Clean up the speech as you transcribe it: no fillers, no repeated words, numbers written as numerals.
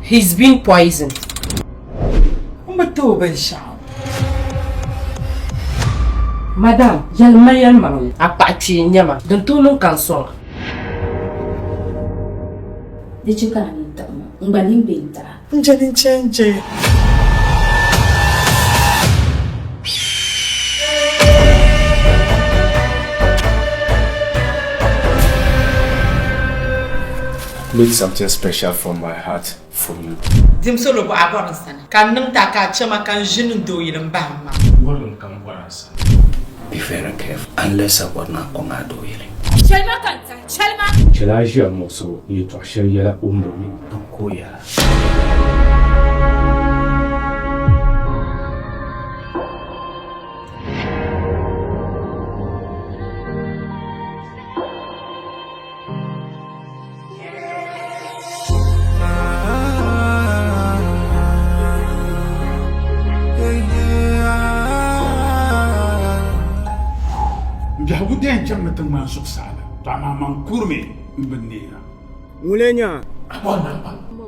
He's been poisoned. Madam, Yalmayan Mang, Apache Nyama, don't know cancer. Did you come in town? Umbaling binta. Jadi change. Made something special from my heart for you. Dim solo bo abon sana. Kan nung taka chama kan jinun do yin mbama. Be very careful unless I want not on do it. Chelma kanta, Chelma. Chelaja moso you to share yala umbo to koya. Jahudin jam matang masuk sana. Tama mangkurmi benira. Mulanya. Apa nama? Mau